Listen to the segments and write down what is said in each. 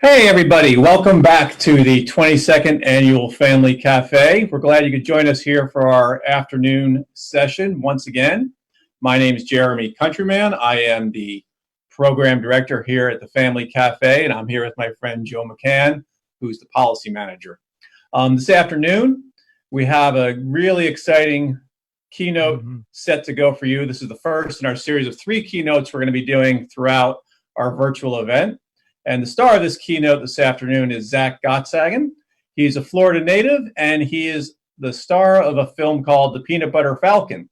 Hey everybody, welcome back to the 22nd Annual Family Cafe. We're glad you could join us here for our afternoon session once again. My name is Jeremy Countryman. I am the program director here at the Family Cafe, and I'm here with my friend Joe McCann, who's the policy manager. This afternoon, we have a really exciting keynote set to go for you. This is the first in our series of 3 keynotes we're going to be doing throughout our virtual event. And the star of this keynote this afternoon is Zach Gottsagen. He's a Florida native, and he is the star of a film called The Peanut Butter Falcon.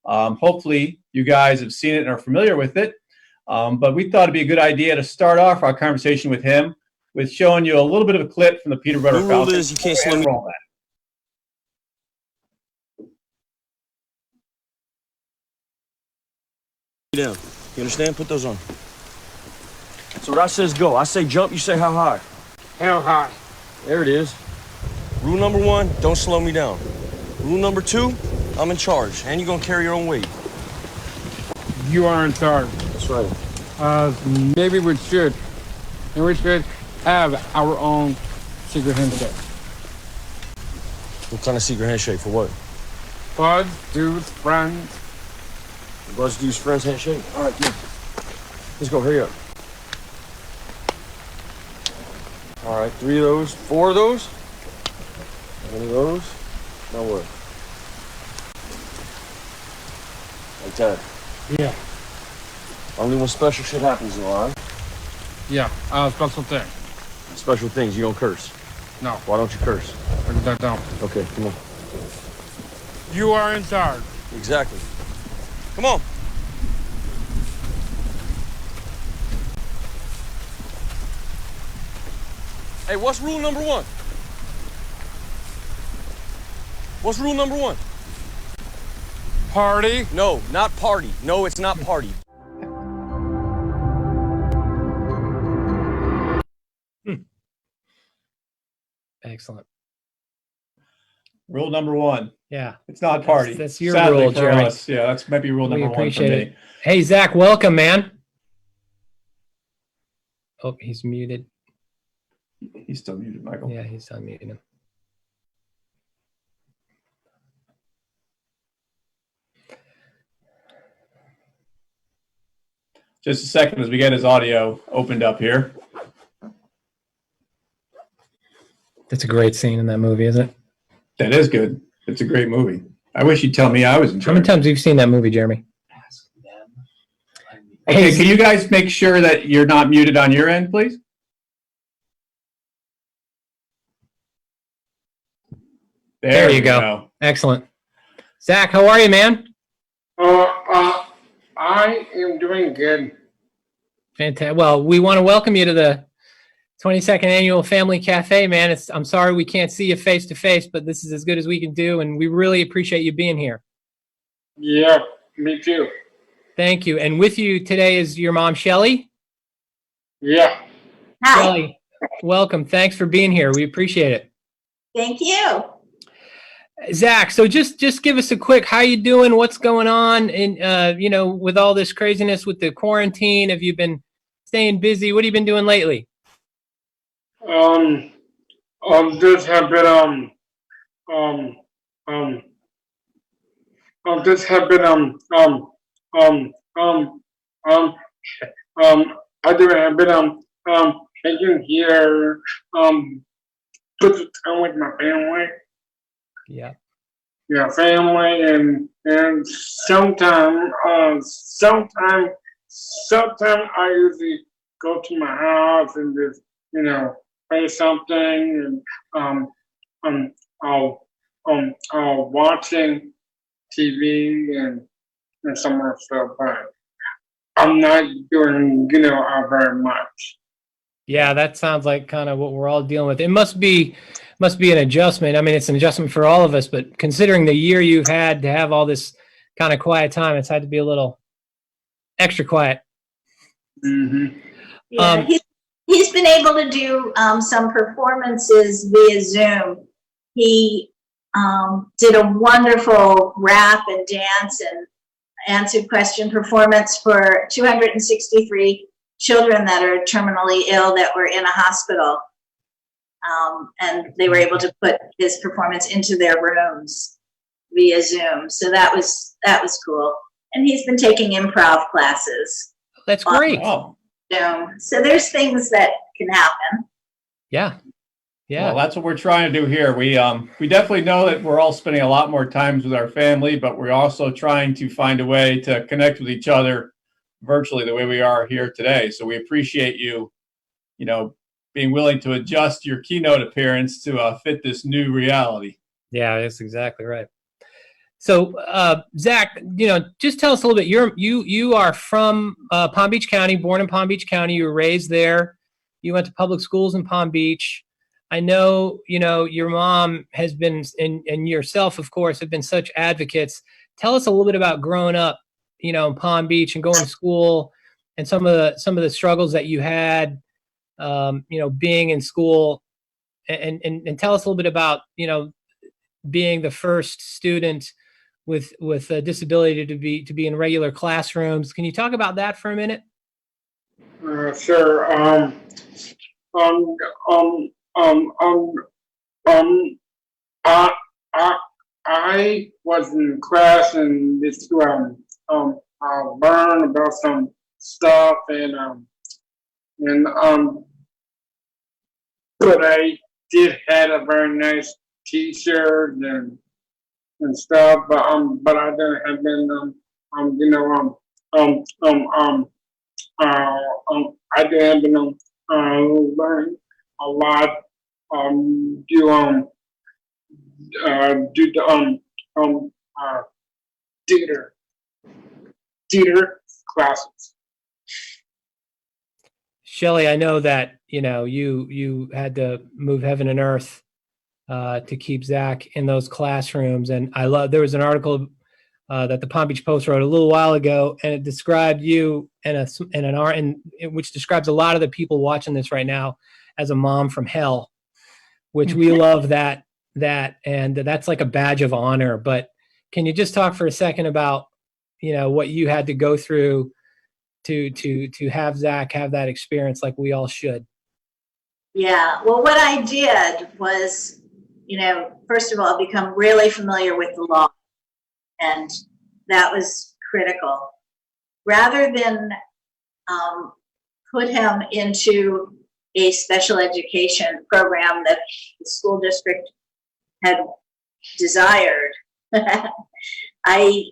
Hopefully, you guys have seen it and are familiar with it. But we thought it'd be a good idea to start off our conversation with him with showing you a little bit of a clip from The Peanut Butter Falcon. The rule is you can't slow me down. You understand? Put those on. So what I say is go. I say jump, you say how high. How high? There it is. Rule number 1, don't slow me down. Rule number 2, I'm in charge, and you're gonna carry your own weight. You are in charge. That's right. Maybe we should have our own secret handshake. What kind of secret handshake for what? Buds, dudes, friends. Buds, dudes, friends handshake? All right, come on. Let's go, hurry up. All right, 3 of those, 4 of those. One of those. Now what? Like that. Yeah. Only when special shit happens, though, all right? Yeah. Special thing. Special things, you don't curse. No. Why don't you curse? Put that down. Okay, come on. You are in charge. Exactly. Come on. Hey, what's rule number 1? What's rule number 1? Party. No, not party. No, it's not party. Excellent. Rule number 1. Yeah. It's not party. That's your Sadly rule, for Jeremy. us. Yeah, that's maybe rule We number 1 for appreciate me. it. Hey, Zach, welcome, man. Oh, he's muted. He's still muted, Michael. Yeah, he's unmuting him. Just a second as we get his audio opened up here. That's a great scene in that movie, isn't it? That is good. It's a great movie. I wish you'd tell me I was in How charge. many times have you seen that movie, Jeremy? Okay, Hey, can you guys make sure that you're not muted on your end, please? There you go. Excellent. Zach, how are you, man? I am doing good. Fantastic. Well, we want to welcome you to the 22nd Annual Family Cafe, man. I'm sorry we can't see you face to face, but this is as good as we can do, and we really appreciate you being here. Yeah, me too. Thank you. And with you today is your mom, Shelly. Yeah. Hi, Shelly, welcome. Thanks for being here. We appreciate it. thank you. Zach, so just give us a quick, how you doing? What's going on? And, with all this craziness with the quarantine, have you been staying busy? What have you been doing lately? This have been this have been I do have been taking here put the time with my family. Yeah. Yeah, family and sometime I usually go to my house and just play something and I'll watching TV and some other stuff, but I'm not doing very much. Yeah, that sounds like kind of what we're all dealing with. It must be an adjustment. I mean, it's an adjustment for all of us, but considering the year you've had to have all this kind of quiet time, it's had to be a little extra quiet. Mm-hmm. Yeah, he's been able to do some performances via Zoom. He did a wonderful rap and dance and answered question performance for 263 children that are terminally ill that were in a hospital. And they were able to put his performance into their rooms via Zoom. So that was cool. And he's been taking improv classes. That's great. Oh, Zoom. So there's things that can happen. Yeah. Yeah. well, that's what we're trying to do here. We definitely know that we're all spending a lot more times with our family, but we're also trying to find a way to connect with each other virtually the way we are here today. So we appreciate you, being willing to adjust your keynote appearance to fit this new reality. Yeah, that's exactly right. So, Zach, just tell us a little bit. You are from Palm Beach County, born in Palm Beach County. You were raised there. You went to public schools in Palm Beach. I know, your mom has been, and yourself, of course, have been such advocates. Tell us a little bit about growing up, in Palm Beach and going to school, and some of the struggles that you had, being in school, and tell us a little bit about, being the first student with a disability to be in regular classrooms. Can you talk about that for a minute? Sure. I was in class and this learn about some stuff but I did had a very nice T-shirt and stuff, but I didn't have been I didn't been learn a lot do the theater classes. Shelley, I know that you had to move heaven and earth to keep Zach in those classrooms, and there was an article that the Palm Beach Post wrote a little while ago, and it described you which describes a lot of the people watching this right now as a mom from hell, which we love that, and that's like a badge of honor. But can you just talk for a second about what you had to go through to have Zach have that experience, like we all should? Yeah. Well, what I did was, first of all, become really familiar with the law. And that was critical. Rather than put him into a special education program that the school district had desired, I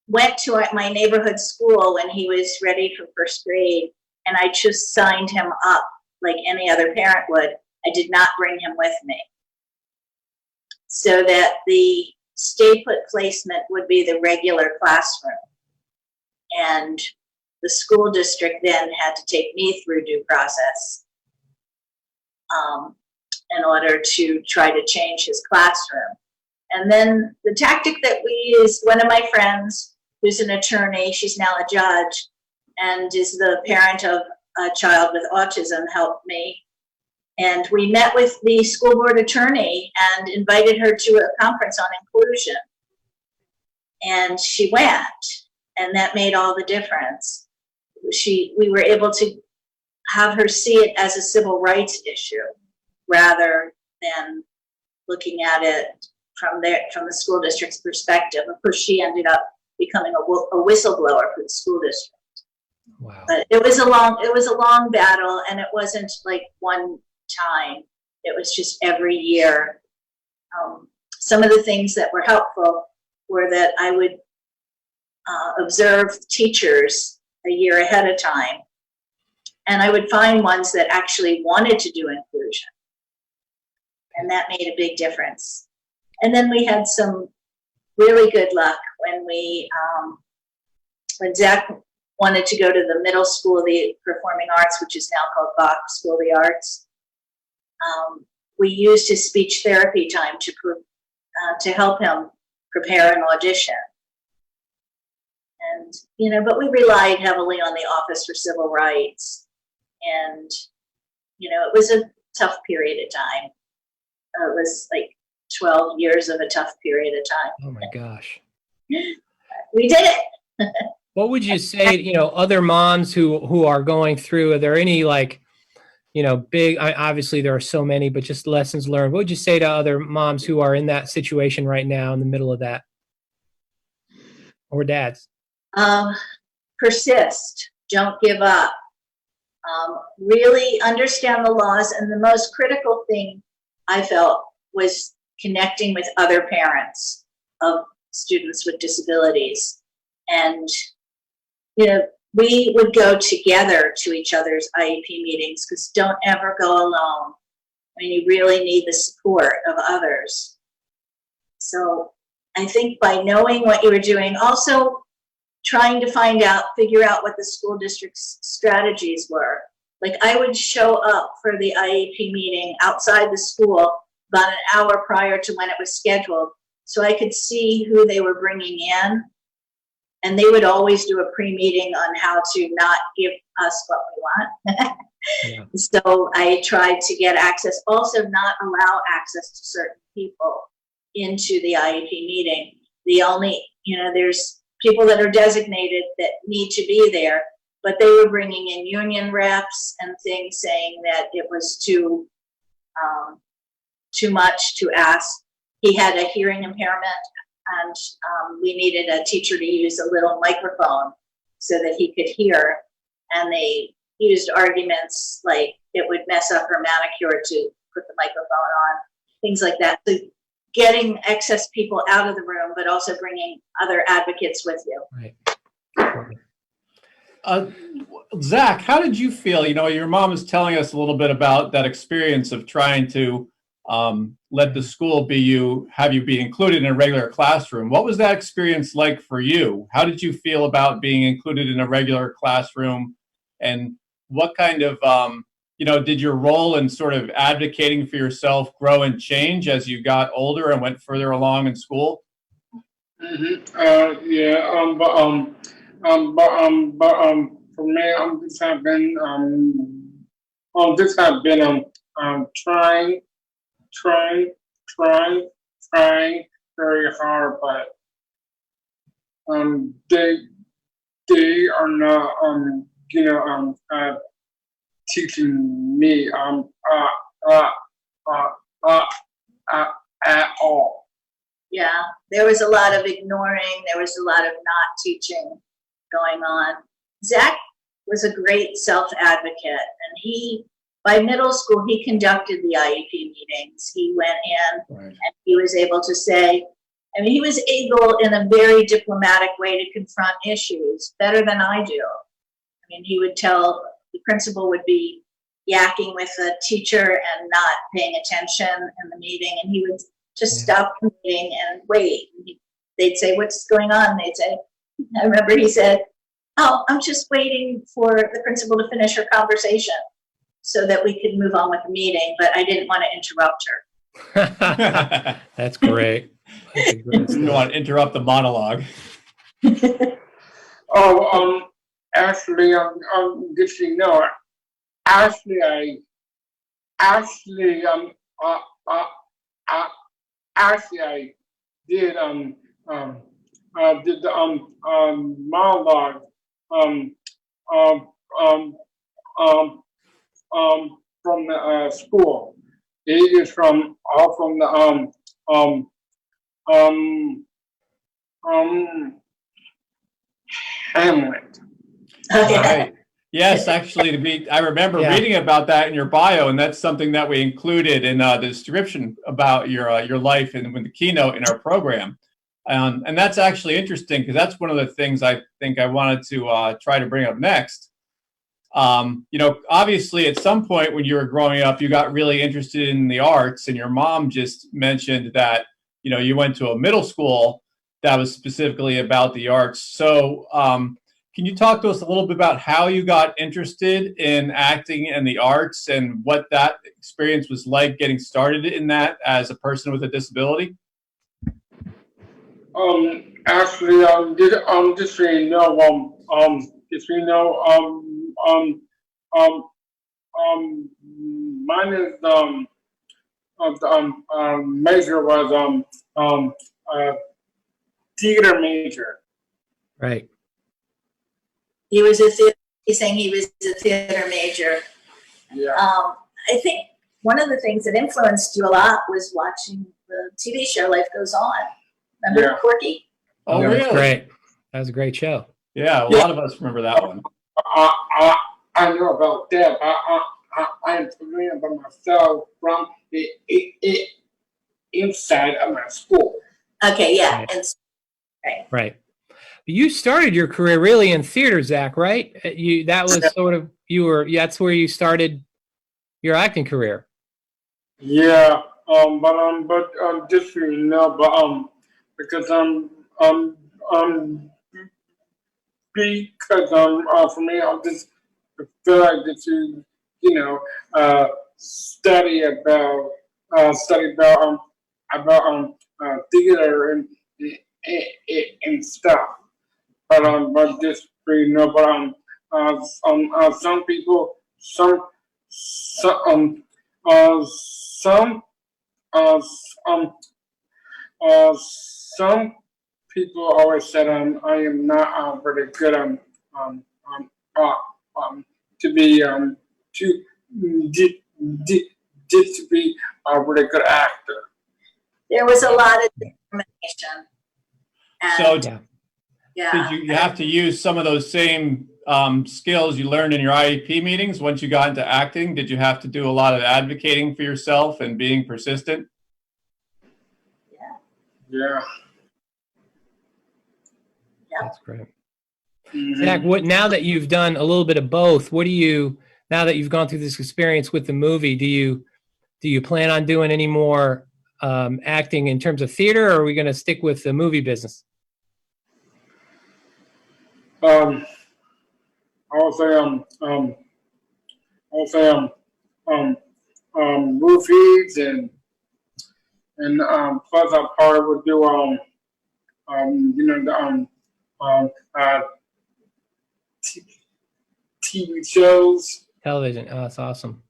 went to my neighborhood school when he was ready for first grade, and I just signed him up like any other parent would. I did not bring him with me, so that the stay put placement would be the regular classroom. And the school district then had to take me through due process in order to try to change his classroom. And then the tactic that we used, one of my friends who's an attorney, she's now a judge, and is the parent of a child with autism, helped me. And we met with the school board attorney and invited her to a conference on inclusion. And she went, and that made all the difference. We were able to have her see it as a civil rights issue rather than looking at it from the school district's perspective. Of course, she ended up becoming a whistleblower for the school district. Wow. But it was a long battle, and it wasn't like one time. It was just every year. Some of the things that were helpful were that I would observe teachers a year ahead of time, and I would find ones that actually wanted to do inclusion, and that made a big difference. And then we had some really good luck when Zach wanted to go to the middle school of the performing arts, which is now called Bach School of the Arts. We used his speech therapy time to help him prepare an audition. And, but we relied heavily on the Office for Civil Rights. And, it was a tough period of time. It was like 12 years of a tough period of time. Oh my gosh. We did it. What would you say, other moms who are going through, are there any like, big, obviously there are so many, but just lessons learned. What would you say to other moms who are in that situation right now in the middle of that? Or dads? Persist. Don't give up. Really understand the laws. And the most critical thing I felt was connecting with other parents of students with disabilities. And, we would go together to each other's IEP meetings, because don't ever go alone. I mean, you really need the support of others. So I think by knowing what you were doing, also trying to figure out what the school district's strategies were. Like, I would show up for the IEP meeting outside the school about an hour prior to when it was scheduled, so I could see who they were bringing in. And they would always do a pre-meeting on how to not give us what we want. Yeah. So I tried to get access, also not allow access to certain people into the IEP meeting. The only, there's people that are designated that need to be there, but they were bringing in union reps and things, saying that it was too much to ask. He had a hearing impairment, and we needed a teacher to use a little microphone so that he could hear. And they used arguments like it would mess up her manicure to put the microphone on, things like that. So getting excess people out of the room, but also bringing other advocates with you. Right. Zach, how did you feel? Your mom was telling us a little bit about that experience of trying to let the school have you be included in a regular classroom. What was that experience like for you? How did you feel about being included in a regular classroom? And what kind of, did your role in sort of advocating for yourself grow and change as you got older and went further along in school? Mm-hmm. Yeah. For me, this have been trying very hard, but they are not teaching me at all. Yeah, there was a lot of ignoring. There was a lot of not teaching going on. Zach was a great self-advocate, and by middle school, he conducted the IEP meetings. He went in, right, and he was able to say, he was able in a very diplomatic way to confront issues better than I do. He would tell, the principal would be yakking with the teacher and not paying attention in the meeting, and he would just stop the meeting and wait. They'd say, "What's going on?" And they'd say, I remember he said, "Oh, I'm just waiting for the principal to finish her conversation so that we could move on with the meeting, but I didn't want to interrupt her." That's great. That's a great You don't want to interrupt the monologue. Actually, did you know? Actually, I did did the monologue from the school. It is from the Hamlet. Right. Yes, actually, I remember reading about that in your bio, and that's something that we included in the description about your life and with the keynote in our program. And that's actually interesting, because that's one of the things I think I wanted to try to bring up next. Obviously, at some point when you were growing up, you got really interested in the arts, and your mom just mentioned that, you went to a middle school that was specifically about the arts. So can you talk to us a little bit about how you got interested in acting and the arts, and what that experience was like getting started in that as a person with a disability? Actually, just so you know, mine is major was theater major. Right. He was a theater, he's saying he was a theater major. Yeah. I think one of the things that influenced you a lot was watching the TV show Life Goes On. Remember Yeah. Corky? Oh, That's really? great. That was a great show. Yeah, a lot of us remember that one. I know about that. I am familiar about myself from the inside of my school. Okay, yeah. Right. And Right. You started your career really in theater, Zach, right? That was sort of that's where you started your acting career. Yeah. But just so you know, because for me, I'm just feel like that you know, study about theater and stuff. But just so you know, some people, some some uh, some people always said I am not very good um, uh, to be to di- di- to be a really good actor. there was a lot of discrimination. So And Yeah. yeah. did you have to use some of those same skills you learned in your IEP meetings once you got into acting? Did you have to do a lot of advocating for yourself and being persistent? Yeah. That's great. Mhm. Zach, now that you've done a little bit of both, now that you've gone through this experience with the movie, do you plan on doing any more acting in terms of theater, or are we going to stick with the movie business? I would say movies and plus I probably would do you know the um uh TV shows. Television. Oh, that's awesome.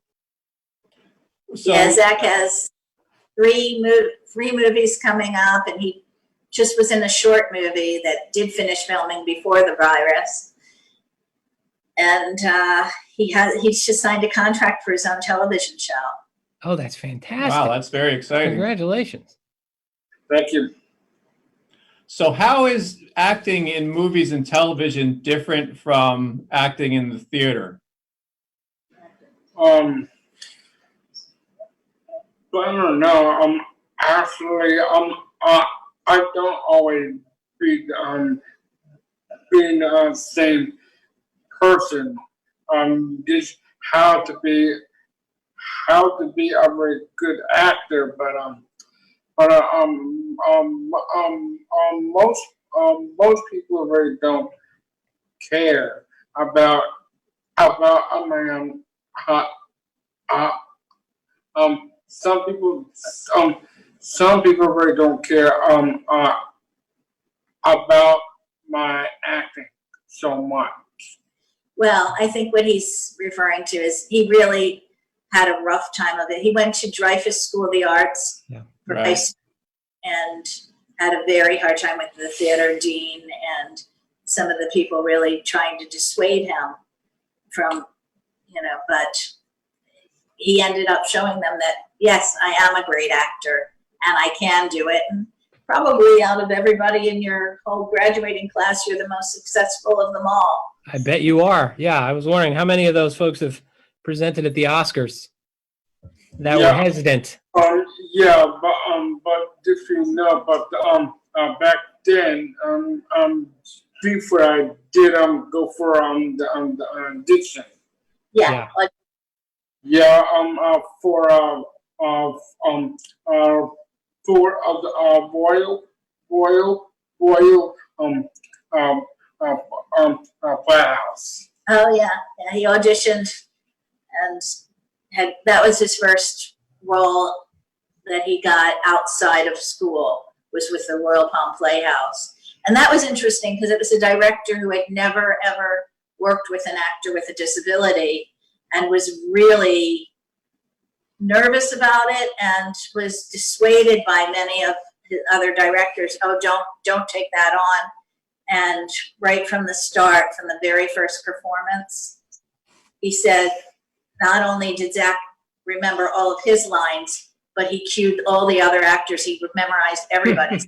So Yeah, Zach has three movies coming up, and he just was in a short movie that did finish filming before the virus. And he's just signed a contract for his own television show. Oh, that's fantastic. wow, that's very exciting. Congratulations. Thank you. So how is acting in movies and television different from acting in the theater? But I don't know. Actually, I don't always be being the same person. Just how to be a very good actor, but most people really don't care about uh, uh, some people really don't care about my acting so much. Well, I think what he's referring to is he really had a rough time of it. He went to Dreyfus School of the Arts for high Right. school and had a very hard time with the theater dean and some of the people really trying to dissuade him from, but he ended up showing them that, yes, I am a great actor and I can do it. And probably out of everybody in your whole graduating class, you're the most successful of them all. I bet you are. Yeah, I was wondering how many of those folks have presented at the Oscars that Yeah. were hesitant. Yeah, but just so you know, back then, before I did go for the audition. Yeah, Yeah. like Yeah, for the Royal Playhouse. oh yeah, he auditioned and that was his first role that he got outside of school, was with the Royal Palm Playhouse. And that was interesting because it was a director who had never ever worked with an actor with a disability and was really nervous about it and was dissuaded by many of the other directors. Oh, don't take that on. And right from the start, from the very first performance, he said not only did Zach remember all of his lines, but he cued all the other actors. He memorized everybody's.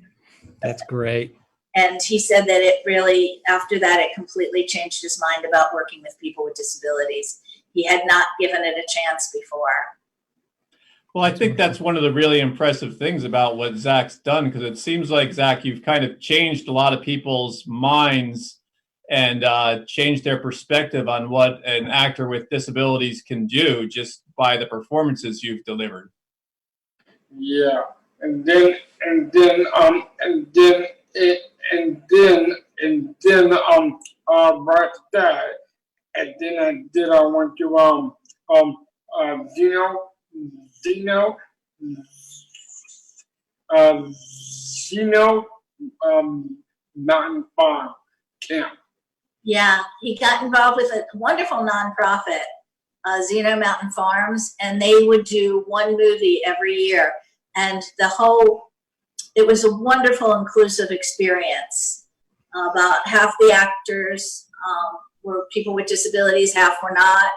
That's great. And he said that it really, after that, it completely changed his mind about working with people with disabilities. He had not given it a chance before. Well, I think that's one of the really impressive things about what Zach's done, because it seems like, Zach, you've kind of changed a lot of people's minds and changed their perspective on what an actor with disabilities can do just by the performances you've delivered. Yeah, and then right that, and then I went to Zeno Mountain Farm Camp. Yeah, he got involved with a wonderful nonprofit, Zeno Mountain Farms, and they would do one movie every year. And it was a wonderful, inclusive experience. About half the actors were people with disabilities, half were not.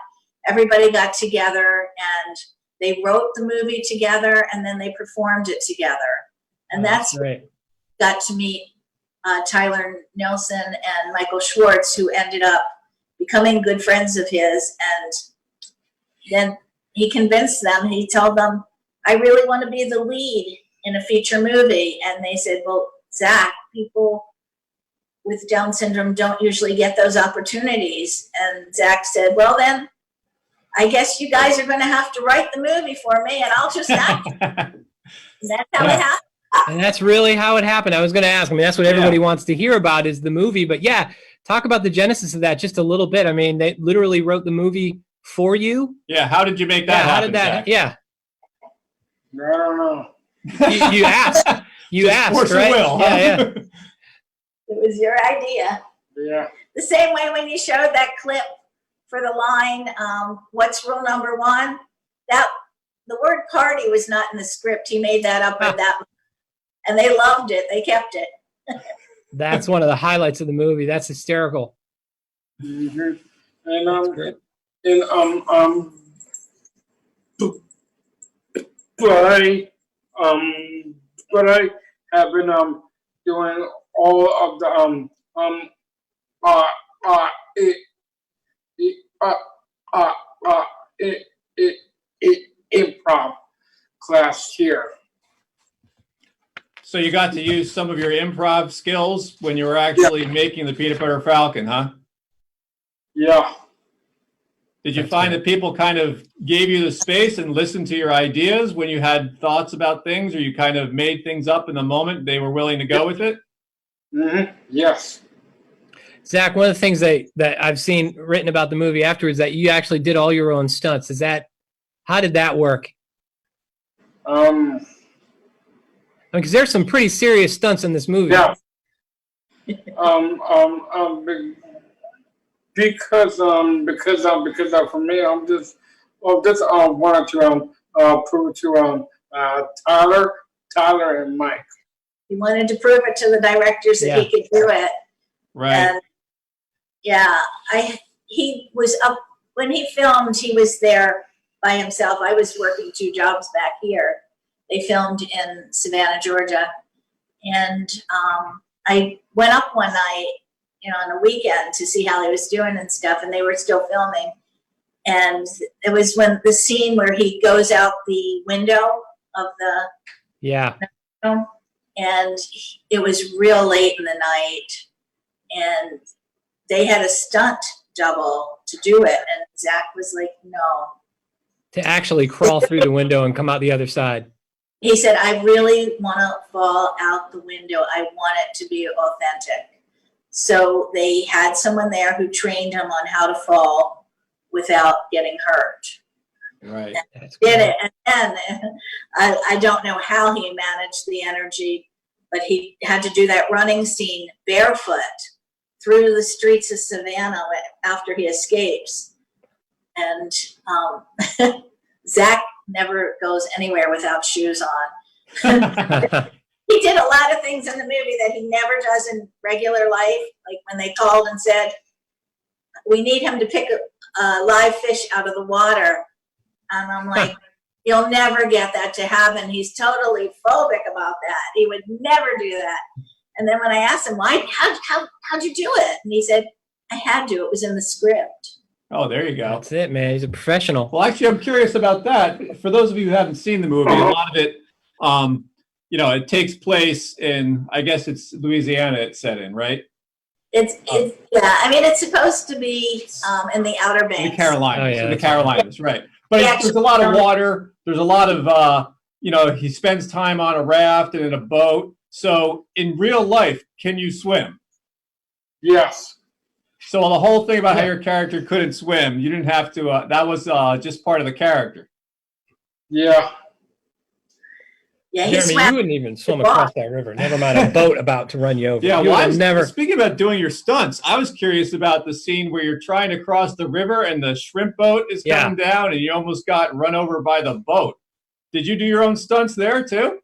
Everybody got together and they wrote the movie together and then they performed it together. And that's great. Got to meet Tyler Nelson and Michael Schwartz, who ended up becoming good friends of his. And then he convinced them, he told them, I really want to be the lead in a feature movie. And they said, well, Zach, people with Down syndrome don't usually get those opportunities. And Zach said, well, then I guess you guys are going to have to write the movie for me and I'll just act. And that's how it happened. And that's really how it happened. I was going to ask. I mean, that's what everybody wants to hear about is the movie. But yeah, talk about the genesis of that just a little bit. I mean, they literally wrote the movie for you. Yeah, how did you make that happen? How did that? Zach? Yeah, I don't know. you asked. You asked, Force of right? will, huh? Yeah. It was your idea. Yeah. The same way when you showed that clip for the line, what's rule number one? That the word party was not in the script. He made that up or that. And they loved it. They kept it. That's one of the highlights of the movie. That's hysterical. Mm-hmm. Great. But I have been doing all of the improv class here. So you got to use some of your improv skills when you were actually making the Peanut Butter Falcon, huh? Yeah. Did you find that people kind of gave you the space and listened to your ideas when you had thoughts about things, or you kind of made things up in the moment? They were willing to go with it? Mm-hmm. Yes. Zach, one of the things that I've seen written about the movie afterwards that you actually did all your own stunts. How did that work? Because there's some pretty serious stunts in this movie. Yeah. Because for me, I'm just wanted to prove to Tyler and Mike. He wanted to prove it to the directors that he could do it. Right. And he was up when he filmed. He was there by himself. I was working 2 jobs back here. They filmed in Savannah, Georgia, and I went up one night, on a weekend to see how he was doing and stuff, and they were still filming. And it was when the scene where he goes out the window of the film, and it was real late in the night, and they had a stunt double to do it, and Zach was like, no. To actually crawl through the window and come out the other side. He said, I really want to fall out the window. I want it to be authentic. So they had someone there who trained him on how to fall without getting hurt. Right. And did it. And then I don't know how he managed the energy, but he had to do that running scene barefoot through the streets of Savannah after he escapes. And Zach never goes anywhere without shoes on. he did a lot of things in the movie that he never does in regular life. Like when they called and said, we need him to pick a live fish out of the water. And I'm like, you'll never get that to happen. He's totally phobic about that. He would never do that. And then when I asked him, why, how'd you do it? And he said, I had to, it was in the script. Oh, there you go. That's it, man. He's a professional. Well, actually, I'm curious about that. For those of you who haven't seen the movie, a lot of it, it takes place in, I guess it's Louisiana it's set in, right? It's I mean, it's supposed to be in the Outer Banks. The Carolinas. Oh, yeah, In the that's Carolinas, right. But Yeah, there's a lot of water. There's a lot of, he spends time on a raft and in a boat. So in real life, can you swim? Yes. So the whole thing about how your character couldn't swim, you didn't have to, that was just part of the character. Yeah. Yeah, he Jeremy, you swam. wouldn't even swim across that river. Never mind a boat about to run you over. Yeah, You well, would never. speaking about doing your stunts, I was curious about the scene where you're trying to cross the river and the shrimp boat is coming down and you almost got run over by the boat. Did you do your own stunts there too?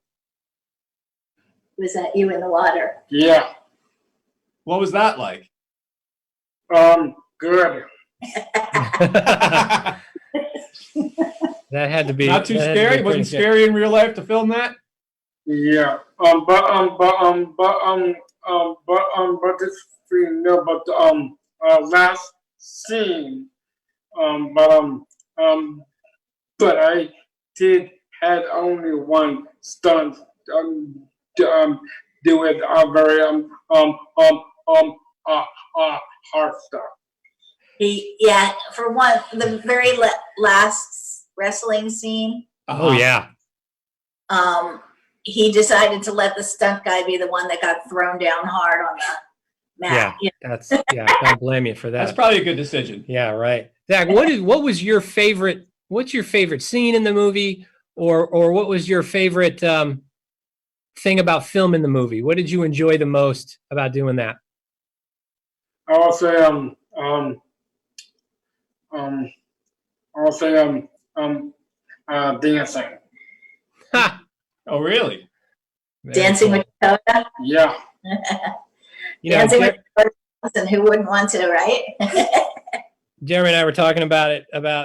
Was that you in the water? Yeah. What was that like? Good. That had to be Not too that had to be scary? pretty Wasn't scary. scary in real life to film that? Yeah. But this thing, no, but last scene, but I had only one stunt, do it very hard stuff. For one, the very last wrestling scene, Oh yeah. he decided to let the stunt guy be the one that got thrown down hard on the mat. Yeah. That's don't blame you for that. That's probably a good decision. Yeah, right. Zach, what was your favorite? What's your favorite scene in the movie, or what was your favorite thing about filming the movie? What did you enjoy the most about doing that? I'll say dancing. Ha! Oh, really? Dancing with Dakota. Yeah. You know, Dancing with Dakota Johnson, who wouldn't want to, right? Jeremy and I were talking about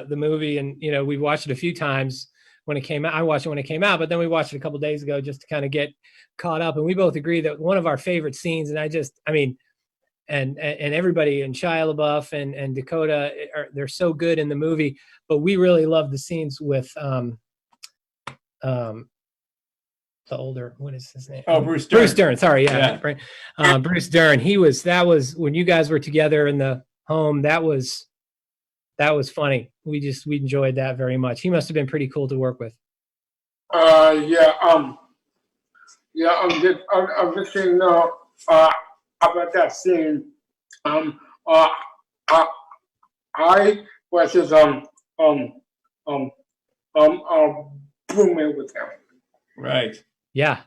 the movie, and we watched it a few times when it came out. I watched it when it came out, but then we watched it a couple days ago just to kind of get caught up, and we both agree that one of our favorite scenes, and everybody, and Shia LaBeouf and Dakota, they're so good in the movie, but we really love the scenes with the older, what is his name? Oh, Bruce Dern. Bruce Dern. Sorry, Yeah. right. Bruce Dern. That was when you guys were together in the home. That was funny. We enjoyed that very much. He must have been pretty cool to work with. I'm just saying about that scene. I was just booming with him. Right. Yeah.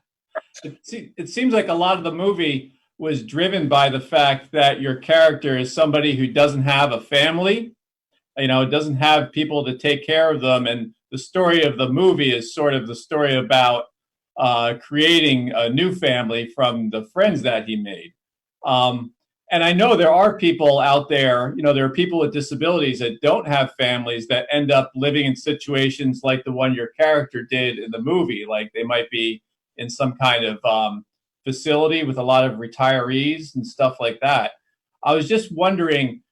It seems like a lot of the movie was driven by the fact that your character is somebody who doesn't have a family, doesn't have people to take care of them. And the story of the movie is sort of the story about creating a new family from the friends that he made. And I know there are people out there, there are people with disabilities that don't have families that end up living in situations like the one your character did in the movie. Like they might be in some kind of facility with a lot of retirees and stuff like that. I was just wondering,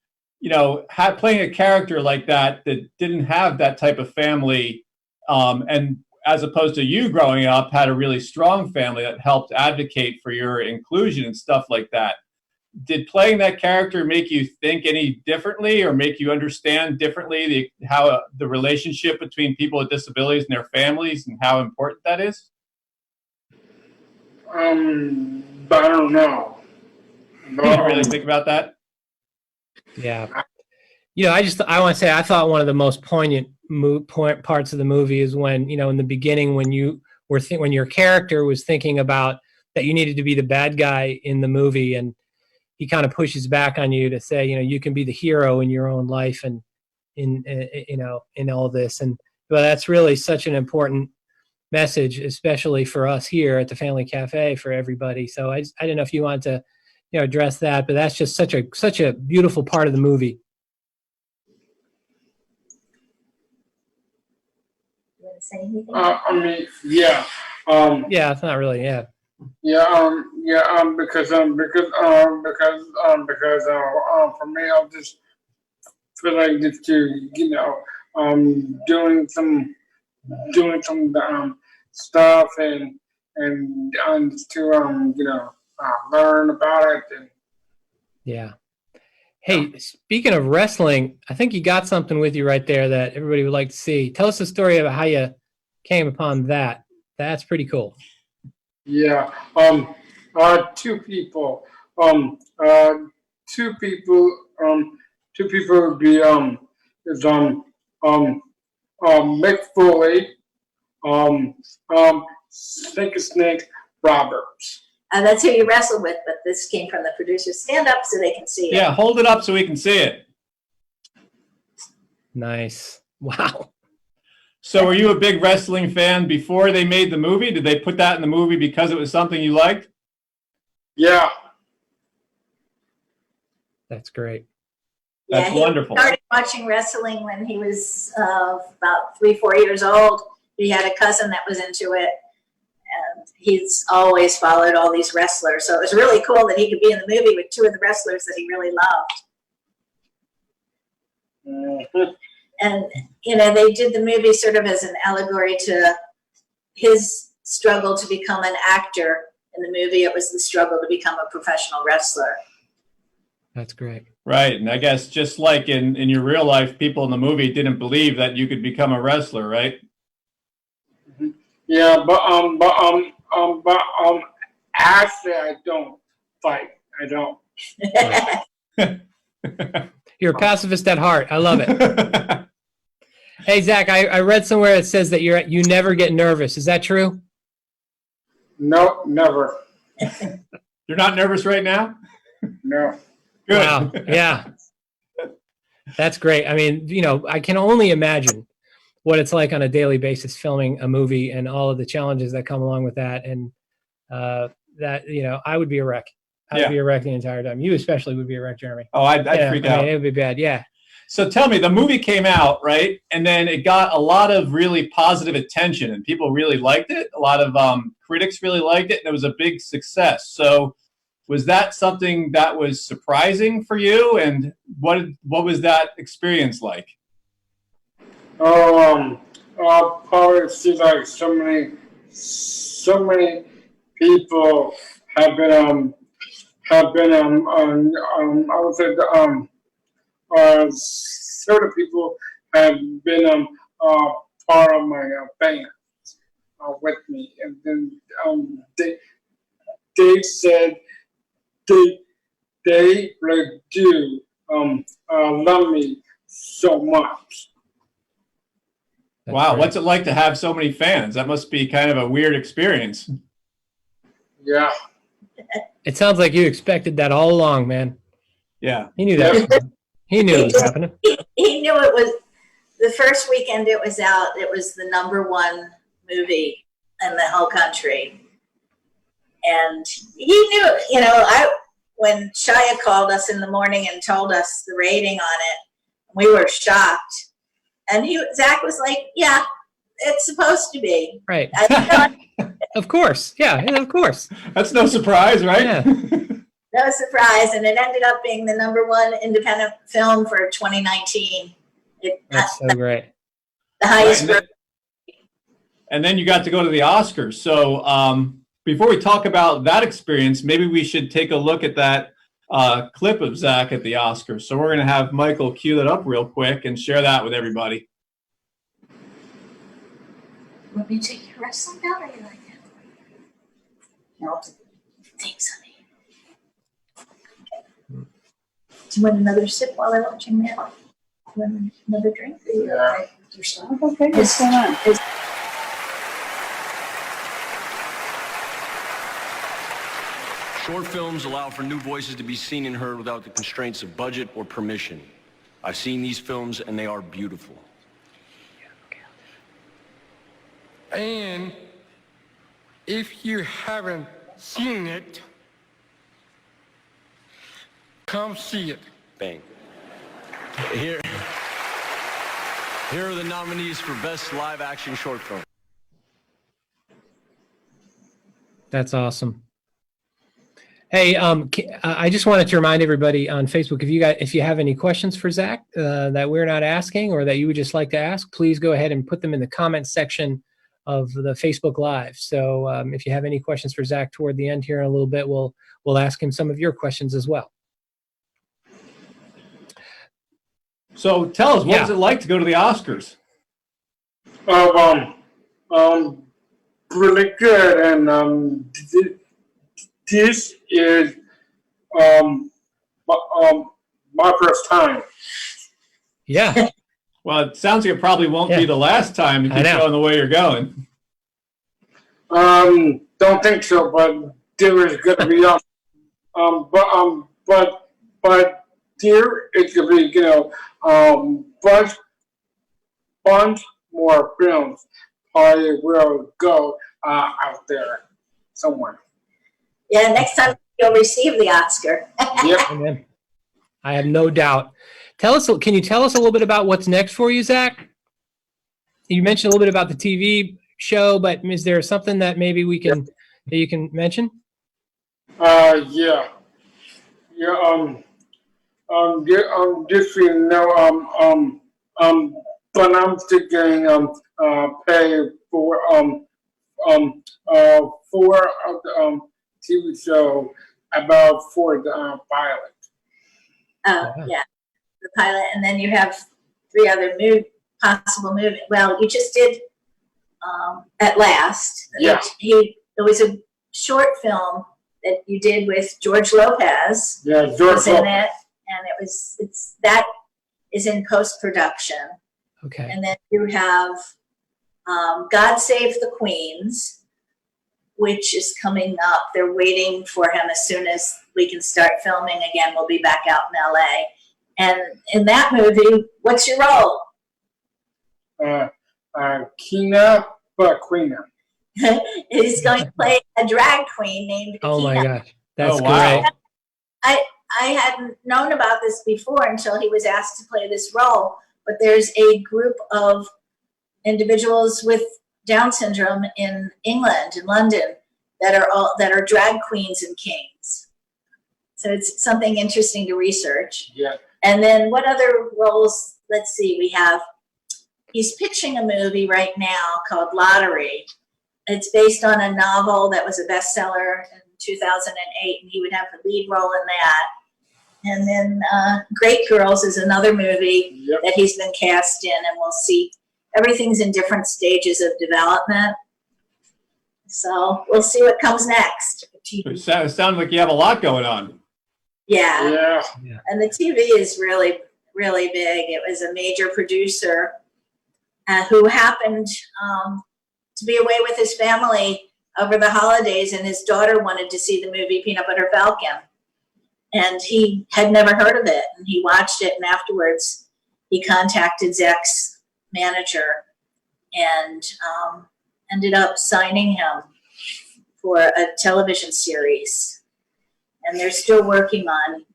playing a character like that didn't have that type of family, and as opposed to you growing up, had a really strong family that helped advocate for your inclusion and stuff like that. Did playing that character make you think any differently, or make you understand differently how the relationship between people with disabilities and their families and how important that is? I don't know. You didn't really think about that? Yeah. I want to say I thought one of the most poignant parts of the movie is when, in the beginning, when when your character was thinking about that you needed to be the bad guy in the movie, and he kind of pushes back on you to say, you can be the hero in your own life and in all this. And that's really such an important message, especially for us here at the Family Cafe, for everybody. So I didn't know if you wanted to, address that, but that's just such a beautiful part of the movie. You want to say anything? I mean, yeah. Yeah, it's not really. Yeah, Because for me, I just feel like just to, doing some stuff and just to learn about it. And yeah. Hey, speaking of wrestling, I think you got something with you right there that everybody would like to see. Tell us the story about how you came upon that. That's pretty cool. yeah, two people would be is Mick Foley, Snake Roberts. That's who you wrestled with, but this came from the producers. Stand up so they can see it. Yeah, hold it up so we can see it. Nice. Wow. So were you a big wrestling fan before they made the movie? Did they put that in the movie because it was something you liked? Yeah. That's great. That's he wonderful. started watching wrestling when he was about 3-4 years old. He had a cousin that was into it, and he's always followed all these wrestlers. So it was really cool that he could be in the movie with two of the wrestlers that he really loved. Mhm. And, they did the movie sort of as an allegory to his struggle to become an actor. In the movie, it was the struggle to become a professional wrestler. That's great. Right, and I guess just like in your real life, people in the movie didn't believe that you could become a wrestler, right? Yeah, but actually, I don't fight. I don't. You're a pacifist at heart. I love it. Hey, Zach, I read somewhere it says that you never get nervous. Is that true? No, never. You're not nervous right now? No. Good. Wow. Yeah. That's great. I mean, I can only imagine what it's like on a daily basis filming a movie and all of the challenges that come along with that. And that, I would be a wreck. I'd be a wreck the entire time. You especially would be a wreck, Jeremy. Oh, I'd freak out. It would be bad. Yeah. So tell me, the movie came out, right? And then it got a lot of really positive attention and people really liked it. A lot of critics really liked it and it was a big success. So was that something that was surprising for you? And what was that experience like? Probably seems like so many people have been I would say certain people have been part of my band with me, and then they said they really do love me so much. That's Wow, great. what's it like to have so many fans? That must be kind of a weird experience. Yeah. It sounds like you expected that all along, man. Yeah. He knew that. Was coming. He knew it was happening. He knew it was the first weekend it was out. It was the #1 movie in the whole country, and he knew. When Shia called us in the morning and told us the rating on it, we were shocked. And Zach was like, "Yeah, it's supposed to be." Right. I Of course. Yeah, of course. That's no surprise, right? Yeah. no surprise, and it ended up being the #1 independent film for 2019. That's so great. The highest. Right, and then you got to go to the Oscars. So before we talk about that experience, maybe we should take a look at that clip of Zach at the Oscars. So we're going to have Michael cue that up real quick and share that with everybody. Want me to take your wrestling down, or you like it? No. Thanks, honey. Okay. Do you want another sip while I'm watching that? Do you want another drink? Or you Yeah. okay with your stuff? Okay, what's going on? Short films allow for new voices to be seen and heard without the constraints of budget or permission. I've seen these films and they are beautiful. And If you haven't seen it, come see it. Bang. Here are the nominees for Best Live Action Short Film. That's awesome. Hey, I just wanted to remind everybody on Facebook, if you have any questions for Zach that we're not asking or that you would just like to ask, please go ahead and put them in the comments section of the Facebook Live. So if you have any questions for Zach toward the end here in a little bit, we'll ask him some of your questions as well. So tell us, what was it like to go to the Oscars? Really good, and this is my first time. Yeah. Well, it sounds like it probably won't be the last time if I you're know. going the way you're going. Don't think so, but there is gonna be but there is gonna be, you know, bunch more films. I will go out there somewhere. Yeah, next time you'll receive the Oscar. Yep. Amen. I have no doubt. Can you tell us a little bit about what's next for you, Zach? You mentioned a little bit about the TV show, but is there something that maybe that you can mention? Yeah. Just so you know, but I'm still getting paid for the TV show for the pilot. Oh, yeah, the pilot, and then you have 3 other possible movies. Well, you just did At Last. Yeah. It was a short film that you did with George Lopez. Yeah, Was George. in it, and that is in post-production. Okay. And then you have God Save the Queens, which is coming up. They're waiting for him. As soon as we can start filming again, we'll be back out in LA. And in that movie, what's your role? Kina Queena. He's going to play a drag queen named Oh my Akina. gosh. That's Oh, wow. great. I hadn't known about this before until he was asked to play this role. But there's a group of individuals with Down syndrome in England, in London, that are drag queens and kings. So it's something interesting to research. Yeah. And then what other roles? Let's see. He's pitching a movie right now called Lottery. It's based on a novel that was a bestseller in 2008, and he would have the lead role in that. And then Great Girls is another movie Yep. that he's been cast in, and we'll see. Everything's in different stages of development. So we'll see what comes next. It sounds like you have a lot going on. Yeah. Yeah. And the TV is really, really big. It was a major producer who happened to be away with his family over the holidays, and his daughter wanted to see the movie Peanut Butter Falcon. And he had never heard of it, and he watched it, and afterwards he contacted Zach's manager and ended up signing him for a television series. And they're still working on it,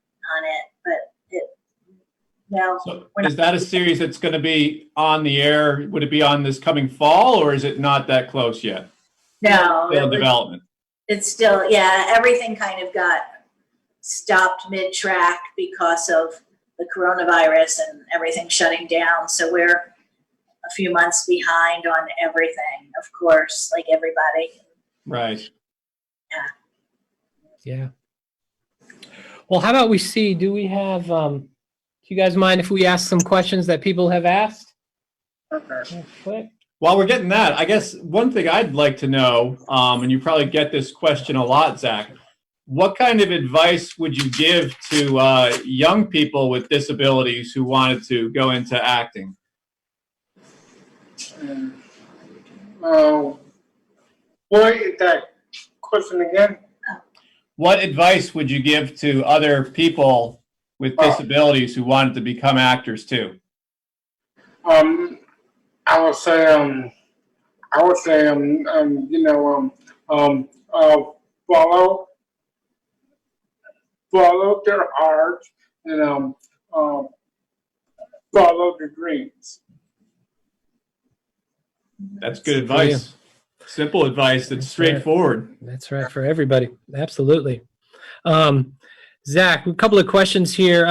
but So is that a series that's going to be on the air? Would it be on this coming fall, or is it not that close yet? no, Still in development. it's still, everything kind of got stopped mid-track because of the coronavirus and everything shutting down. So we're a few months behind on everything, of course, like everybody. Right. Yeah. Well, how about we see, do we have, do you guys mind if we ask some questions that people have asked? Okay. Real quick. While we're getting that, I guess one thing I'd like to know, and you probably get this question a lot, Zach, what kind of advice would you give to young people with disabilities who wanted to go into acting? What is that question again? What advice would you give to other people with disabilities who wanted to become actors too? I would say, follow their heart and follow their dreams. That's good advice. Simple advice that's straightforward. That's right for everybody. Absolutely. Zach, a couple of questions here.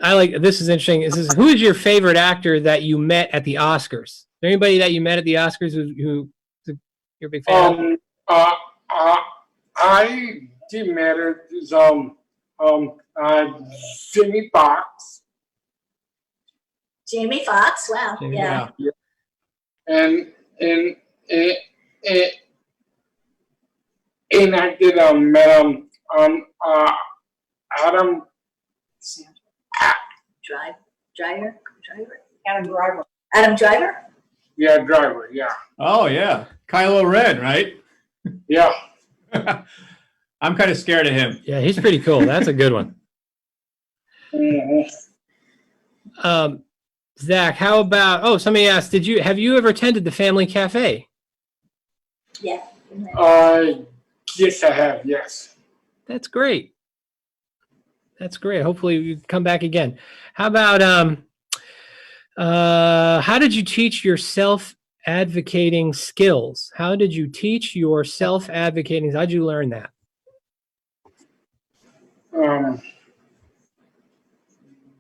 I like this is interesting. Who is your favorite actor that you met at the Oscars? Is there anybody that you met at the Oscars who you're a big fan of? I did matter is Jimmy Fox Jamie Foxx, wow, yeah. and I did met Adam Driver? Adam Driver. Adam Driver? yeah Driver yeah Oh, yeah. Kylo Ren, right? yeah. I'm kind of scared of him. Yeah, he's pretty cool. That's a good one. Mhm. Zach, how about, somebody asked, have you ever attended the Family Cafe? Yeah. Yes, I have. Yes. That's great. That's great. Hopefully you come back again. How about, how did you teach your self-advocating skills? How did you teach your self-advocating? How did you learn that?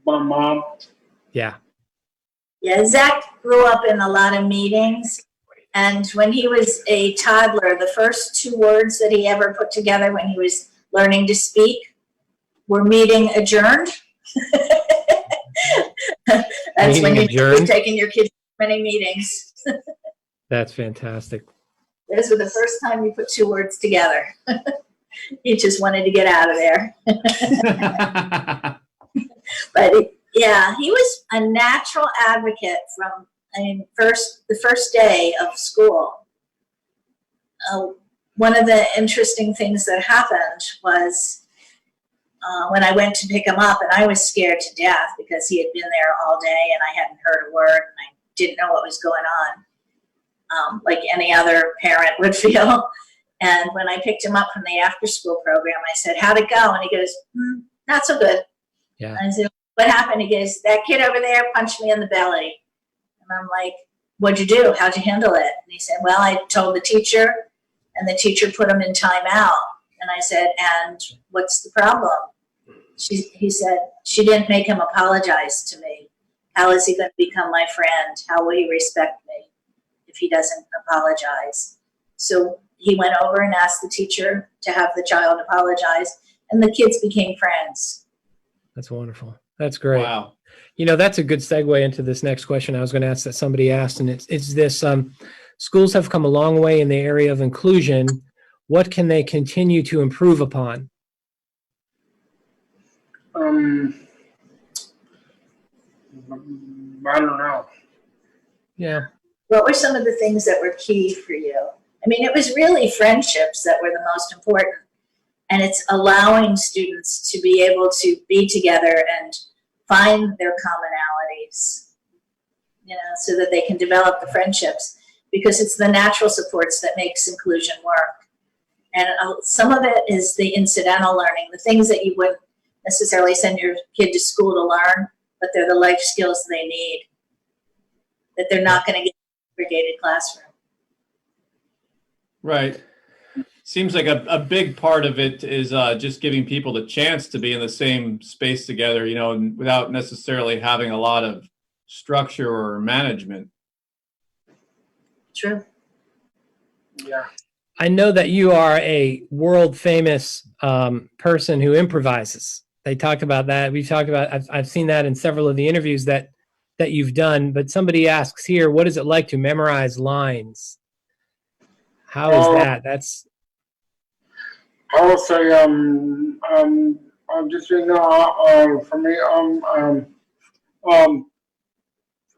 My mom. Yeah. Yeah, Zach grew up in a lot of meetings. And when he was a toddler, the first 2 words that he ever put together when he was learning to speak were meeting adjourned. That's when you're taking your kids to many meetings. That's fantastic. Those were the first time you put 2 words together. He just wanted to get out of there. But yeah, he was a natural advocate from, the first day of school. One of the interesting things that happened was when I went to pick him up, and I was scared to death because he had been there all day and I hadn't heard a word and I didn't know what was going on, like any other parent would feel. And when I picked him up from the after-school program, I said, "How'd it go?" And he goes, "Not so good." Yeah. I said, "What happened?" He goes, "That kid over there punched me in the belly." And I'm like, "What'd you do? How'd you handle it?" And he said, "Well, I told the teacher, and the teacher put him in timeout." And I said, "And what's the problem?" He said, "She didn't make him apologize to me. How is he going to become my friend? How will he respect me if he doesn't apologize?" So he went over and asked the teacher to have the child apologize, and the kids became friends. That's wonderful. That's great. Wow. You know, that's a good segue into this next question I was going to ask that somebody asked, and it's this, schools have come a long way in the area of inclusion. What can they continue to improve upon? I don't know. Yeah. What were some of the things that were key for you? I mean, it was really friendships that were the most important. And it's allowing students to be able to be together and find their commonalities, so that they can develop the friendships, because it's the natural supports that makes inclusion work. And some of it is the incidental learning, the things that you wouldn't necessarily send your kid to school to learn, but they're the life skills they need, that they're not going to get in a segregated classroom. Right. Seems like a big part of it is just giving people the chance to be in the same space together, without necessarily having a lot of structure or management. True. Yeah. I know that you are a world famous person who improvises. They talked about that. We've talked about, I've seen that in several of the interviews that you've done, but somebody asks here, what is it like to memorize lines? How is that? That's, I would say, just for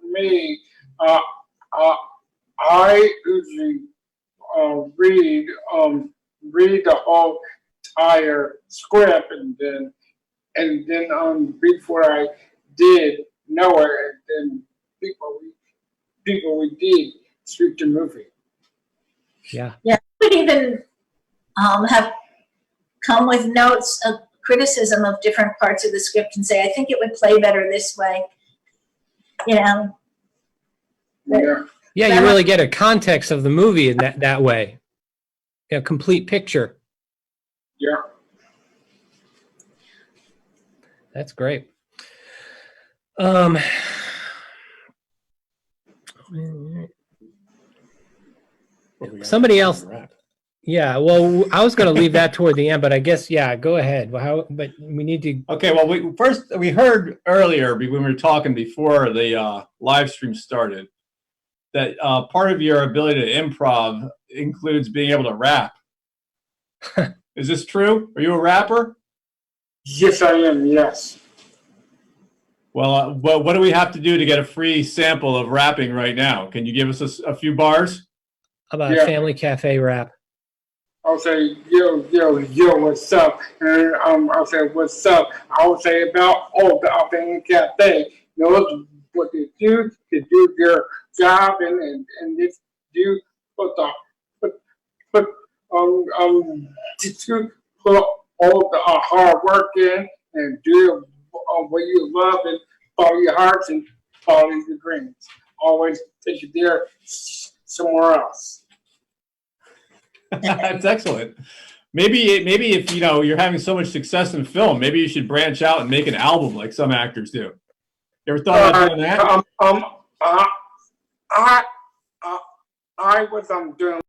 me, I usually read the whole entire script, and then before I did know it, and then people we did shoot the movie. yeah. Yeah, I would even have come with notes of criticism of different parts of the script and say, I think it would play better this way. You know, Yeah. Yeah, you really get a context of the movie in that way. A complete picture. Yeah. That's great. Somebody else. Yeah, well, I was going to leave that toward the end, but I guess, yeah, go ahead. But we need to. Okay, well, we heard earlier when we were talking before the live stream started that part of your ability to improv includes being able to rap. Is this true? Are you a rapper? Yes, I am. Yes. Well, what do we have to do to get a free sample of rapping right now? Can you give us a few bars? How about Yeah. Family Cafe rap? I'll say, yo, yo, yo, what's up? And I'll say, what's up? I'll say about all the Family Cafe. Knows what they do to do their job and this do put the put to put all the hard work in and do what you love and follow your hearts and follow your dreams. Always take you there somewhere else. That's excellent. Maybe if you're having so much success in film, maybe you should branch out and make an album like some actors do. You ever thought about doing that? I was doing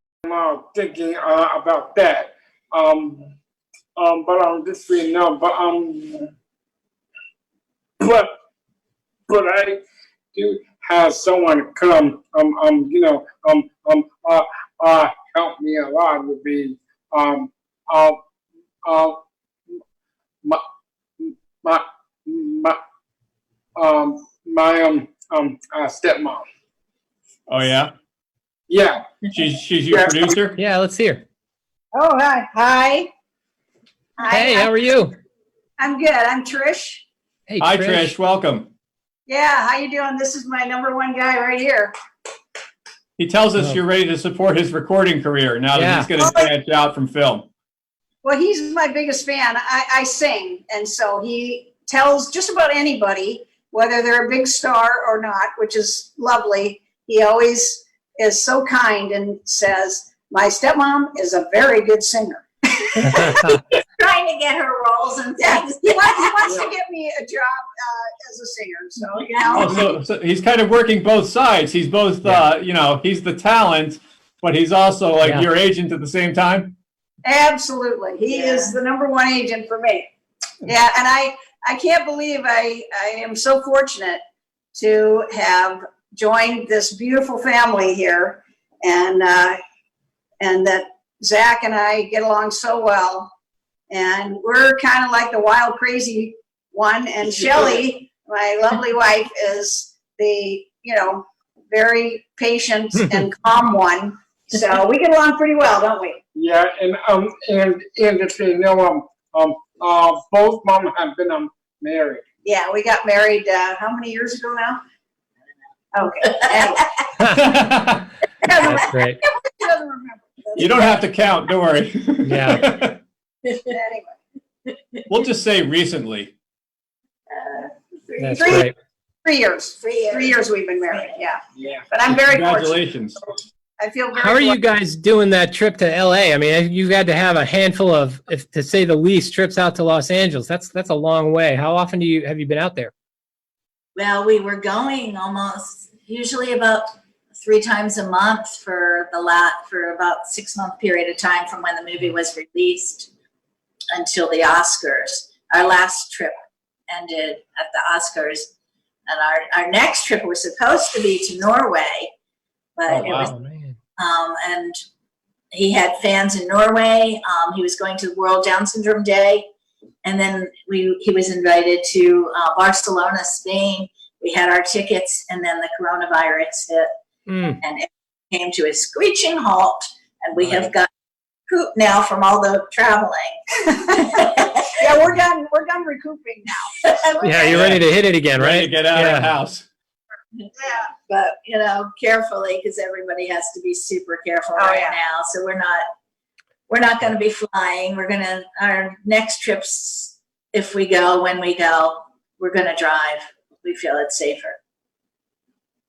thinking about that. But just so you know, but I do have someone come help me a lot would be my stepmom. Oh yeah, Yeah. she's your Yeah. producer. Yeah, let's hear. Oh, hi. Hi. Hey, how are you? I'm good. I'm Trish. Hey, Hi Trish, welcome. Yeah, how you doing? This is my #1 guy right here. He tells us Oh. you're ready to support his recording career now that Yeah. he's going to branch out from film. Well, he's my biggest fan. I sing, and so he tells just about anybody, whether they're a big star or not, which is lovely. He always is so kind and says, my stepmom is a very good singer. trying to get her roles and Yeah, things. he wants to get me a job as a singer. So, you know. Oh, so he's kind of working both sides. He's both, he's the talent, but he's also like Yeah. your agent at the same time. Absolutely. He is the #1 agent for me. Yeah, and I can't believe I am so fortunate to have joined this beautiful family here and that Zach and I get along so well. And we're kind of like the wild, crazy one. And Shelley, my lovely wife, is the, very patient and calm one. So we get along pretty well, don't we? Yeah, and if you know, both mom have been married. Yeah, we got married, how many years ago now? Okay. Anyway, That's great. she doesn't remember. You don't have to count, don't worry. Yeah. Anyway, We'll just say recently. That's Three- great. 3 years. 3 years we've been married, yeah. Yeah. But I'm very fortunate. Congratulations. I feel very How are you fortunate. guys doing that trip to LA? I mean, you've had to have a handful of, if to say the least, trips out to Los Angeles. That's a long way. How often have you been out there? Well, we were going usually about 3 times a month for about 6-month period of time from when the movie was released until the Oscars. Our last trip ended at the Oscars, and our next trip was supposed to be to Norway, but Oh, it was Oh man. and he had fans in Norway. He was going to World Down Syndrome Day, and then he was invited to Barcelona, Spain. We had our tickets, and then the coronavirus hit, Mm. and it came to a screeching halt. And we have got poop now from all the traveling. Yeah, we're done recouping now. Yeah, you're ready to hit it again, Ready right? to get out of Yeah. the house. Yeah. But carefully, because everybody has to be super careful Oh, right yeah. now. So we're not we're not going to be flying. Our next trips, if we go, when we go, we're going to drive. We feel it's safer.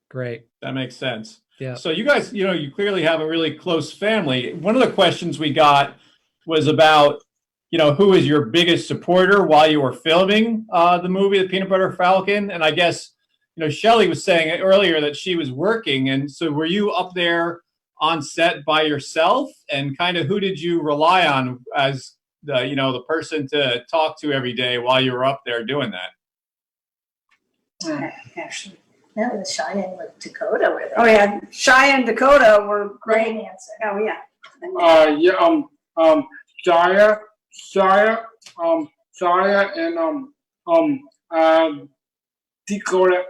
Great. That makes sense. Yeah. So you guys, you clearly have a really close family. One of the questions we got was about, who is your biggest supporter while you were filming the movie, The Peanut Butter Falcon? And I guess, Shelley was saying earlier that she was working. And so were you up there on set by yourself? And kind of who did you rely on as the person to talk to every day while you were up there doing that? Actually. That was Cheyenne with Dakota were Oh, there. yeah. Cheyenne and Dakota were Great great. answer. Oh, yeah. Saya and Dakota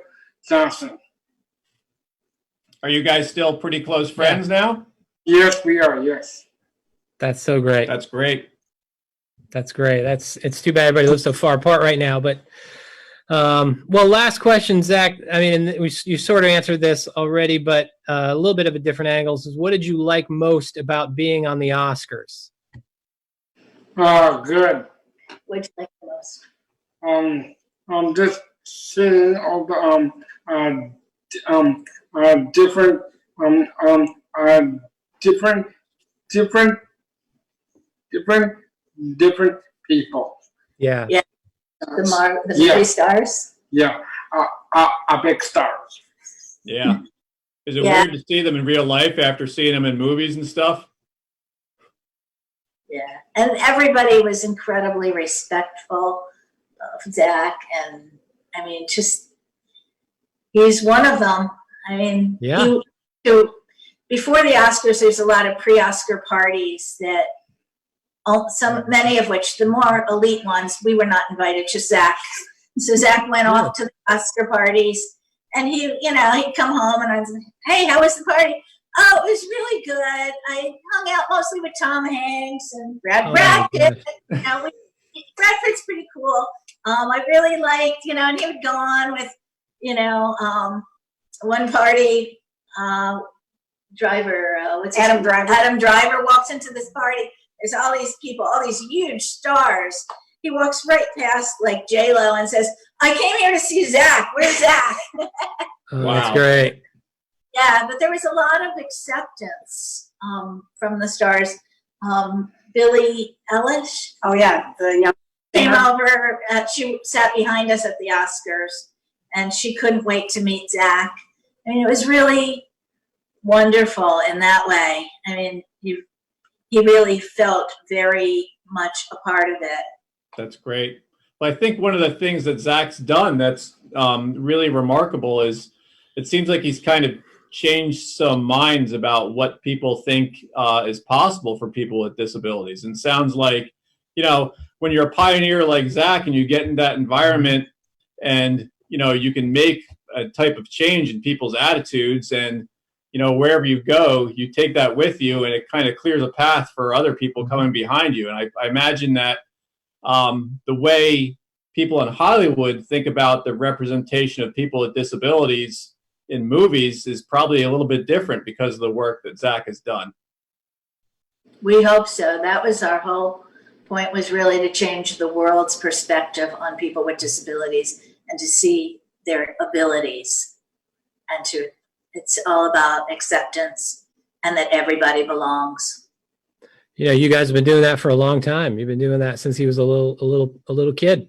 Johnson. Are you guys still pretty close friends now? Yes, we are. Yes. That's so great. That's great. That's great. It's too bad everybody lives so far apart right now. But well, last question, Zach. I mean, and you sort of answered this already, but a little bit of a different angle is what did you like most about being on the Oscars? Good. Which like the most? Just seeing all the different different people. Yeah. Yeah. The Yeah. three stars. Yeah, big stars. Yeah. Is it Yeah. weird to see them in real life after seeing them in movies and stuff? Yeah, and everybody was incredibly respectful of Zach, and I mean, just he's one of them. I mean, Yeah. Before the Oscars, there's a lot of pre-Oscar parties that many of which, the more elite ones, we were not invited, just Zach. So Zach went off to the Oscar parties, and he'd come home and I'd say, "Hey, how was the party?" "Oh, it was really good. I hung out mostly with Tom Hanks and Brad Pitt. Bradford's pretty cool. I really liked, and he would go on with, one party, Adam Driver. Adam Driver walks into this party. There's all these people, all these huge stars. He walks right past like J-Lo and says, "I came here to see Zach. Where's Zach?" Oh, Wow. That's great. Yeah, but there was a lot of acceptance from the stars. Billie Eilish Oh, yeah. The young came over. She sat behind us at the Oscars, and she couldn't wait to meet Zach. I mean, it was really wonderful in that way. I mean, he really felt very much a part of it. That's great. Well, I think one of the things that Zach's done that's really remarkable is it seems like he's kind of changed some minds about what people think is possible for people with disabilities. And sounds like, when you're a pioneer like Zach and you get in that environment and, you can make a type of change in people's attitudes and, wherever you go, you take that with you and it kind of clears a path for other people coming behind you. And I imagine that the way people in Hollywood think about the representation of people with disabilities in movies is probably a little bit different because of the work that Zach has done. We hope so. That was our whole point, was really to change the world's perspective on people with disabilities and to see their abilities. And it's all about acceptance and that everybody belongs. You guys have been doing that for a long time. You've been doing that since he was a little kid.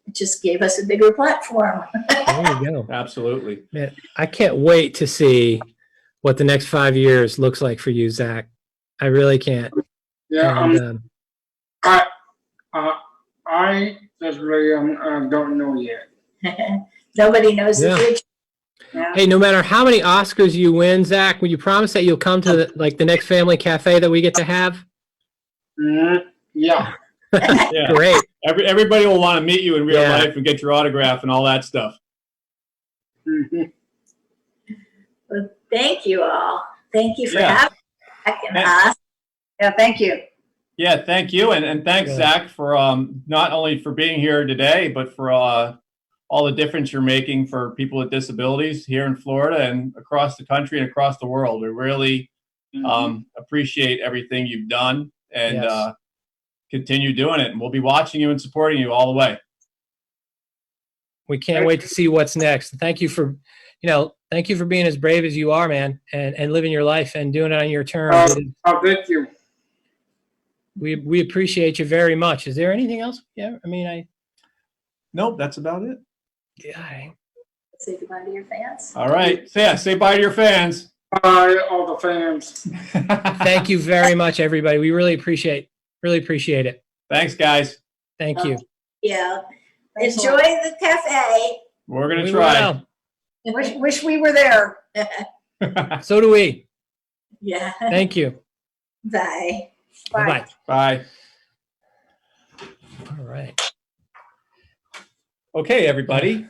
It just gave us a bigger platform. There you go. Absolutely. Man, I can't wait to see what the next 5 years looks like for you, Zach. I really can't. Yeah, And, I just really don't know yet. Nobody knows the Yeah. future. Yeah. hey, no matter how many Oscars you win, Zach, will you promise that you'll come to the next family cafe that we get to have? Yeah. Yeah. Great. Everybody will want to meet you in real Yeah. life and get your autograph and all that stuff. Mhm. Well, thank you all. Thank you for Yeah. having Zach and Yeah. us. Yeah, thank you. Yeah, thank you. And thanks, Yeah. Zach, for not only for being here today, but for all the difference you're making for people with disabilities here in Florida and across the country and across the world. We really, Appreciate everything you've done, and Yes. continue doing it. And we'll be watching you and supporting you all the way. We can't wait to see what's next. Thank you for, thank you for being as brave as you are, man, and living your life and doing it on your terms. Thank you. We appreciate you very much. Is there anything else? Yeah, I mean, Nope, that's about it. I Say goodbye to your fans. All right. So, yeah, say bye to your fans. Bye, all the fans. thank you very much, everybody. We really appreciate it. Thanks, guys. Thank you. Yeah. Thanks a Enjoy lot. the cafe. We're going We to try. will. Wish we were there. So do we. Yeah. Thank you. Bye. Bye-bye. Bye. All right. Okay, everybody.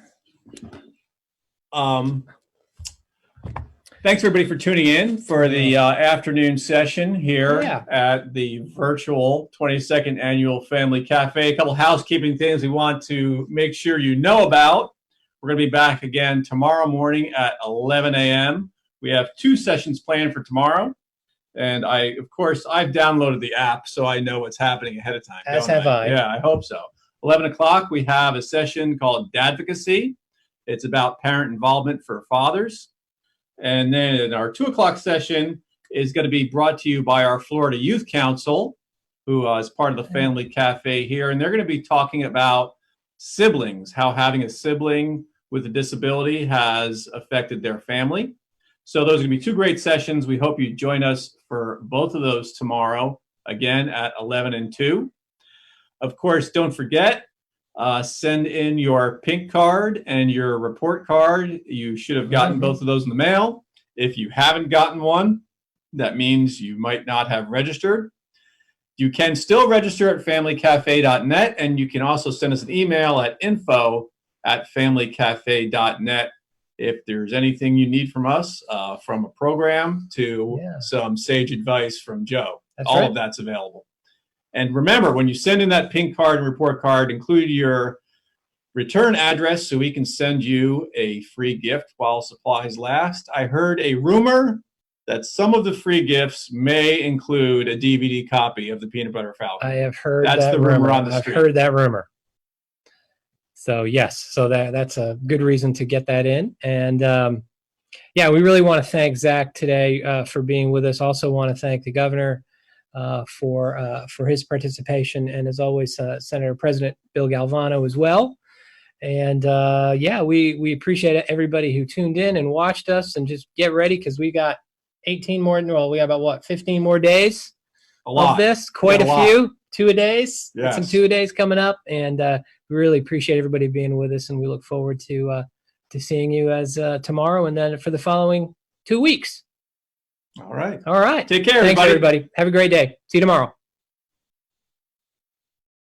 Thanks everybody for tuning in for the afternoon session here Yeah. at the virtual 22nd Annual Family Cafe. A couple housekeeping things we want to make sure you know about. We're going to be back again tomorrow morning at 11 a.m. We have 2 sessions planned for tomorrow. And of course, I've downloaded the app so I know what's happening ahead of time. As don't have I. Yeah, I hope so. 11 o'clock, we have a session called Dadvocacy. It's about parent involvement for fathers. And then our 2 o'clock session is going to be brought to you by our Florida Youth Council, who is part of the Family Cafe here. And they're going to be talking about siblings, how having a sibling with a disability has affected their family. So those are going to be 2 great sessions. We hope you join us for both of those tomorrow, again at 11 and 2. Of course, don't forget, send in your pink card and your report card. You should have gotten both of those in the mail. If you haven't gotten one, that means you might not have registered. You can still register at familycafe.net, and you can also send us an email at info@familycafe.net if there's anything you need from us, from a program to some sage advice from Joe. That's All right. of that's available. And remember, when you send in that pink card and report card, include your return address so we can send you a free gift while supplies last. I heard a rumor that some of the free gifts may include a DVD copy of the Peanut Butter Falcon. I have heard That's that the rumor on the I've street. heard that rumor. So yes, so that's a good reason to get that in. And yeah, we really want to thank Zach today for being with us. Also want to thank the governor for his participation, and as always, Senator President Bill Galvano as well. And yeah, we appreciate everybody who tuned in and watched us, and just get ready because we got 18 more. Well, we got about what, 15 more days of this. Quite Yeah, a lot. few 2-a-days. Yes. Some 2-a-days coming up, and we really appreciate everybody being with us, and we look forward to seeing you as tomorrow, and then for the following 2 weeks. All right. All right. Take care, Thanks, everybody. everybody. Have a great day. See you tomorrow.